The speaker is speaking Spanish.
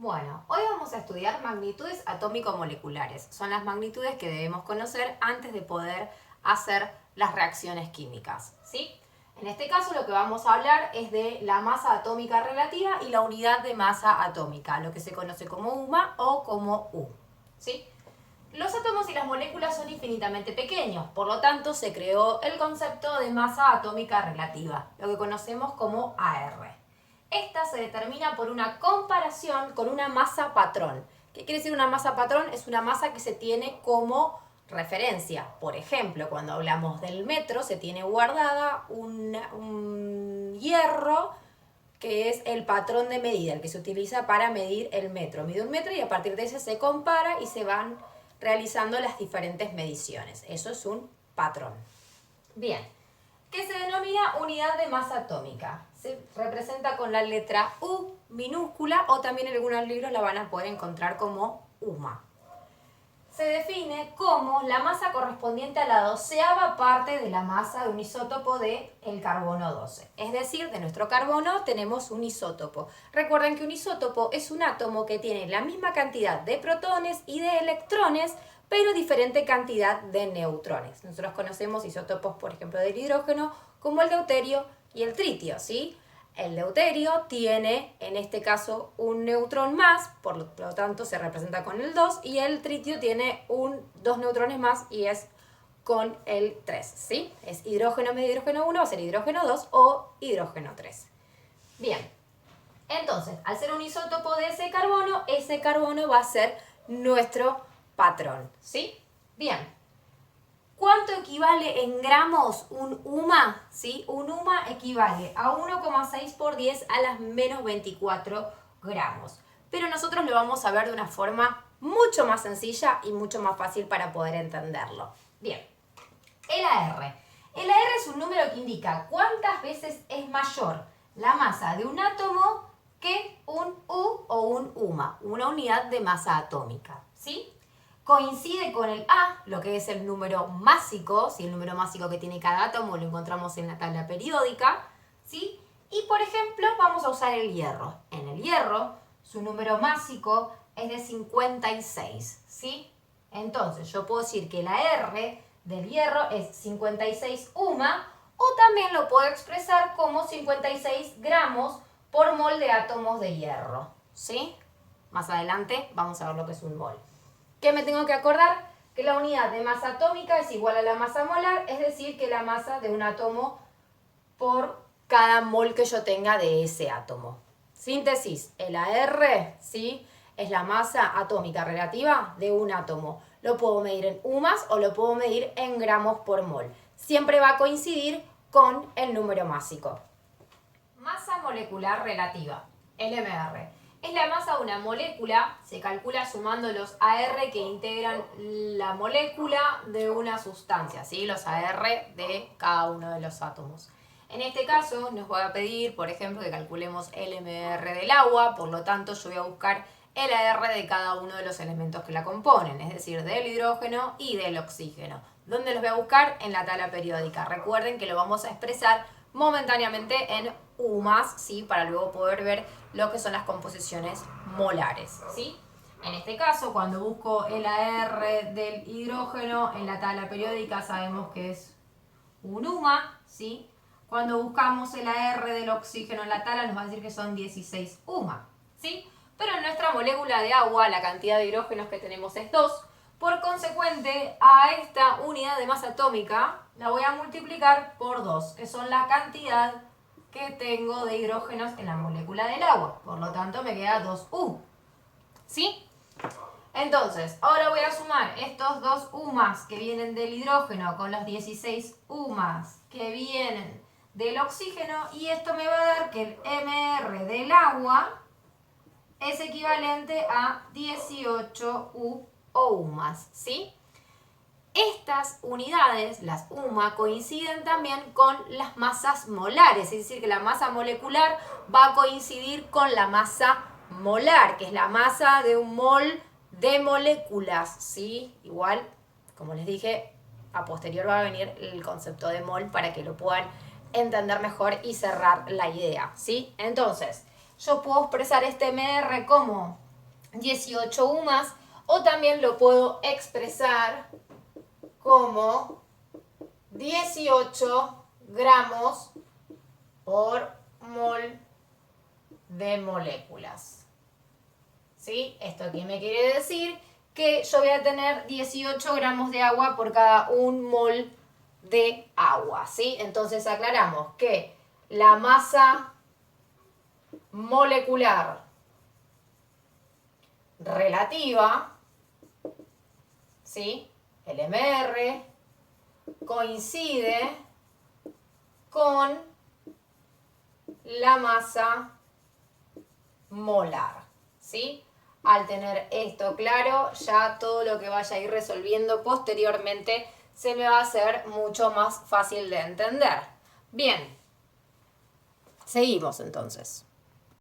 Bueno, hoy vamos a estudiar magnitudes atómico-moleculares. Son las magnitudes que debemos conocer antes de poder hacer las reacciones químicas, ¿sí? En este caso lo que vamos a hablar es de la masa atómica relativa y la unidad de masa atómica, lo que se conoce como UMA o como U, ¿sí? Los átomos y las moléculas son infinitamente pequeños, por lo tanto se creó el concepto de masa atómica relativa, lo que conocemos como AR. Esta se determina por una comparación con una masa patrón. ¿Qué quiere decir una masa patrón? Es una masa que se tiene como referencia. Por ejemplo, cuando hablamos del metro, se tiene guardada un hierro que es el patrón de medida, el que se utiliza para medir el metro. Mide un metro y a partir de ese se compara y se van realizando las diferentes mediciones. Eso es un patrón. Bien, que se denomina unidad de masa atómica. Se representa con la letra U minúscula o también en algunos libros la van a poder encontrar como UMA. Se define como la masa correspondiente a la 12ª parte de la masa de un isótopo de el carbono 12. Es decir, de nuestro carbono tenemos un isótopo. Recuerden que un isótopo es un átomo que tiene la misma cantidad de protones y de electrones, pero diferente cantidad de neutrones. Nosotros conocemos isótopos, por ejemplo, del hidrógeno, como el deuterio y el tritio, ¿sí? El deuterio tiene, en este caso, un neutrón más, por lo tanto se representa con el 2, y el tritio tiene dos neutrones más y es con el 3, ¿sí? Es hidrógeno medio hidrógeno 1, va a ser hidrógeno 2 o hidrógeno 3. Bien, entonces, al ser un isótopo de ese carbono va a ser nuestro patrón, ¿sí? Bien. ¿Cuánto equivale en gramos un UMA? ¿Sí? Un UMA equivale a 1,6 por 10 a las menos 24 gramos. Pero nosotros lo vamos a ver de una forma mucho más sencilla y mucho más fácil para poder entenderlo. Bien, el AR. El AR es un número que indica cuántas veces es mayor la masa de un átomo que un U o un UMA, una unidad de masa atómica, ¿sí? Coincide con el A, lo que es el número másico, ¿sí? El número másico que tiene cada átomo lo encontramos en la tabla periódica, ¿sí? Y por ejemplo, vamos a usar el hierro. En el hierro, su número másico es de 56, ¿sí? Entonces, yo puedo decir que la R del hierro es 56 UMA, o también lo puedo expresar como 56 gramos por mol de átomos de hierro, ¿sí? Más adelante vamos a ver lo que es un mol. ¿Qué me tengo que acordar? Que la unidad de masa atómica es igual a la masa molar, es decir, que la masa de un átomo por cada mol que yo tenga de ese átomo. Síntesis, el AR, ¿sí? Es la masa atómica relativa de un átomo. Lo puedo medir en UMAS o lo puedo medir en gramos por mol. Siempre va a coincidir con el número másico. Masa molecular relativa, LMR. Es la masa de una molécula, se calcula sumando los AR que integran la molécula de una sustancia, ¿sí? Los AR de cada uno de los átomos. En este caso nos va a pedir, por ejemplo, que calculemos el MR del agua, por lo tanto yo voy a buscar el AR de cada uno de los elementos que la componen, es decir, del hidrógeno y del oxígeno. ¿Dónde los voy a buscar? En la tabla periódica. Recuerden que lo vamos a expresar momentáneamente en UMAS, ¿sí? Para luego poder ver lo que son las composiciones molares, ¿sí? En este caso, cuando busco el AR del hidrógeno en la tabla periódica, sabemos que es un UMA, ¿sí? Cuando buscamos el AR del oxígeno en la tabla, nos va a decir que son 16 UMA, ¿sí? Pero en nuestra molécula de agua, la cantidad de hidrógenos que tenemos es 2. Por consecuente, a esta unidad de masa atómica la voy a multiplicar por 2, que son la cantidad que tengo de hidrógenos en la molécula del agua. Por lo tanto, me queda 2U. ¿Sí? Entonces, ahora voy a sumar estos 2 UMAS que vienen del hidrógeno con los 16 UMAS que vienen del oxígeno, y esto me va a dar que el MR del agua es equivalente a 18U o UMAS, ¿sí? Estas unidades, las UMA, coinciden también con las masas molares, es decir, que la masa molecular va a coincidir con la masa molar, que es la masa de un mol de moléculas, ¿sí? Igual, como les dije, a posterior va a venir el concepto de mol para que lo puedan entender mejor y cerrar la idea, ¿sí? Entonces, yo puedo expresar este MR como 18 U más, o también lo puedo expresar como 18 gramos por mol de moléculas. ¿Sí? ¿Esto qué me quiere decir? Que yo voy a tener 18 gramos de agua por cada 1 mol de agua. ¿Sí? Entonces aclaramos que la masa molecular relativa, ¿sí? El MR coincide con la masa molar, ¿sí? Al tener esto claro, ya todo lo que vaya a ir resolviendo posteriormente se me va a hacer mucho más fácil de entender. Bien, seguimos entonces.